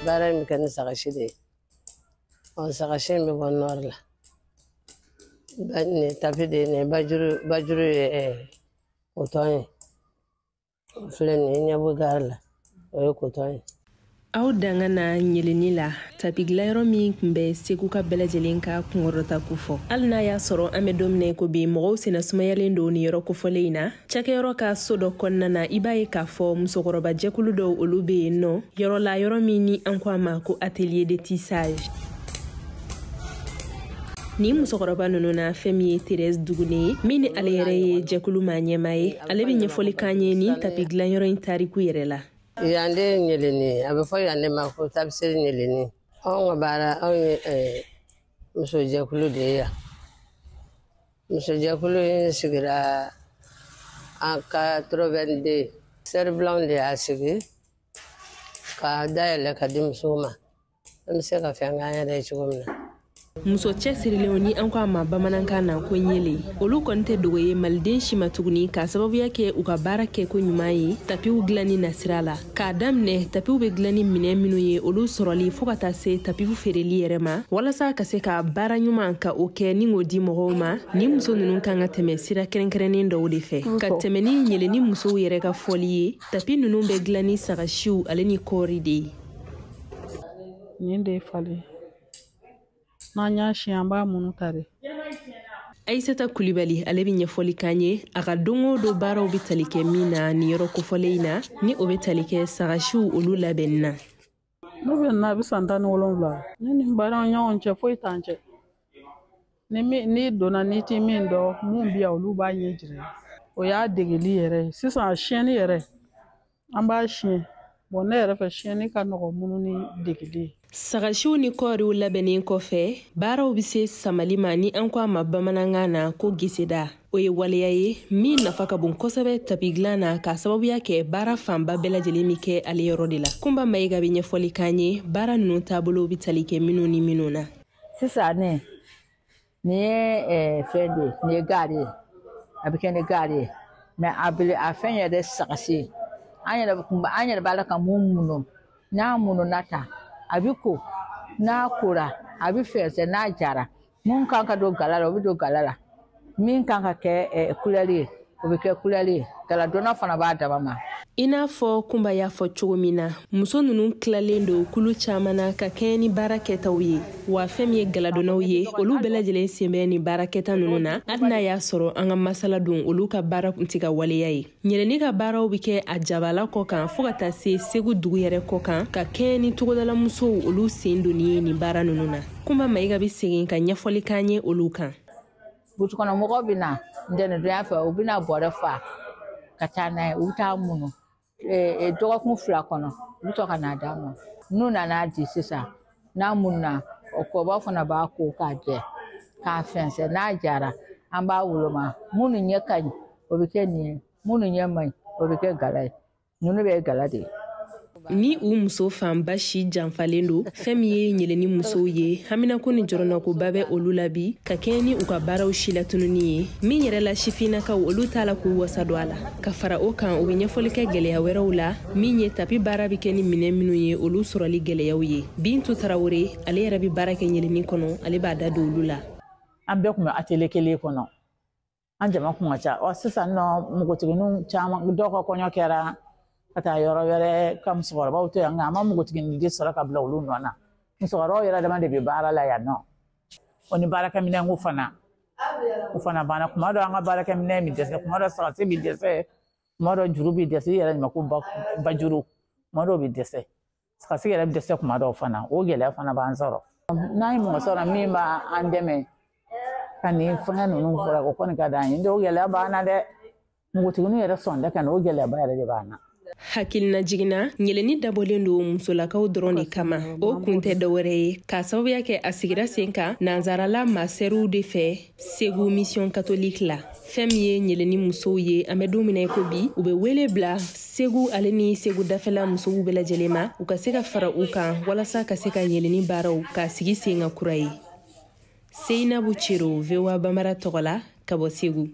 Bara mi kan sagashi de. On sagashi mi bon nor la. Bani tapi de ne bajuru otoy. Flen nya bugarla. O kotoy. Aw dangana nyeleni la tapigla yoro mi kumbe segu ka belajelen ka kungorota kufo alna ya soro ame domne ko bi mo sina sumayalen do ni yoro kufo leina chake yoro ka sodo konna na ibaye ka fo musokoroba jekulu do olube no yoro la yoro mi ni anko ma ko atelier de tissage ni musokoroba nunu na femi Thérèse Dugune mini alere jekulu manyemaye alebi nyefoli kanye ni tapigla yoro intariku yerela Yande nyeleni abafo yande mako tabsir nyeleni on bara on muso jakulu de ya muso jakulu sigira aka 82 cerblanc de asigi ka daele ka dimsuma amse ka fanga ya da chugumna muso chesiri leoni anko ama bamananka na ko nyele olu konte dogoye malden shima tuguni ka sababu yake uka barake ko nyumayi tapi uglani nasirala ka damne tapi ube glani minu ye olu soroli fokata se tapi fu fereli yerema wala sa ka se ka bara nyuma ka oke ni ngodi mogoma ni muso nunun kanga teme sira kerenkereni ndo de fe ka temeni nyele ni muso yere ka folie tapi nunun be glani sagashiu aleni koride ninde fali Nanya shiamba munutare. Aïssata Coulibaly alebi nyefoli kanye aka dongo do baraw bitalike mina ni yoro kofoleina ni obetalike sagashu olu labenna. No benna bisantani wolonvla. Ni bara nyaon che foi tanche. Ni dona ni ti min do mun biya olu ba nyejire. O ya degeli yere sisa chieni yere. Amba chien. Bonne yere fa chieni ka no munu ni degeli. Sagashu ni kori labeni kofe baraw bise samalima ni anko ama bamananga na ko gisida oye waliyaye mi nafaka bun kosabe tapiglana ka sababu yake bara famba bela jelimi ke ale yorodila kumba maiga binye foli kanye bara nunu tabolo bitalike minuni minuna sisa ne fende ne gari abikene gari me abili afenya de sagasi anya bala ka mumuno na muno nata abiko na kura abi fese na jara mun kan ka do galala obi do galala min kan ka ke kulali obi ke kulali kala dona fana ba da mama ina fo kumba ya fo chogomina muso nunu klalendo kulu chamana ka keni baraketa wiye wa femi galadona wiye olu belajele sembe ni baraketa nununa adna ya soro anga masala dun olu ka bara ntiga waliyayi nyeleni ka bara obike ajabala ko kan fogata se segu dugu yere ko kan ka keni tugodala muso olu sendoni ni bara nununa kumba maiga bisegin ka nyafoli kanye olu kan butu kono mo bina ndene do ya fa obina bore fa katana uta muno dogo kun fla kono buto kana damo nuna na di sisa na munna okoba fona ba ko ka je ka fense na jara amba wuloma munu nye kan obike ni munu nye mai obike galai nunu be galade ni muso famba shi janfalendo femiye nyeleni muso ye hamina ko ni jorona ko babe olulabi ka keni uka baraw shila tununi min yere la shifina ka olu tala ko wasadwala ka fara o kan o nya folike gele ya werawla min ye tapi barabi keni minu ye olu sorali gele yawiye bintu tarawore ale rabi barake nyeleni kono ale ba da dolula ambe kuma atele kele kono anjama kuma cha o sisa no mugotiginu chama doko konyo kera kata yoro yere kam soro ba to yanga ma mugo tigin di soro ka blawlu nona soro yere da mande be bara la ya no oni baraka mina ngufana ufana bana kuma do anga baraka mina mi dese kuma do sa se bi dese kuma do juru bi dese yere ma ku ba juru kuma do bi dese sa se yere bi dese kuma do fana o gele fana ba ansoro nai mo soro mi ma andeme kani fanga no fora ko kon ka da ndo gele ba na de mugo tiginu yere sonda kan o gele ba yere de bana hakilina jigina nyeleni dabolendo musolakaw drone kama o kunte dawre ka sababu yake asigira senka nanzarala maseru de fe segu mission catholique la femiye nyeleni muso ye amedumina ko bi ube wele bla segu aleni segu dafela muso bela jelema ukaseka fara uka wala sa kaseka nyeleni baraw ka sigi senga kurai Seina Buchiro vewa bamara togola kabo segu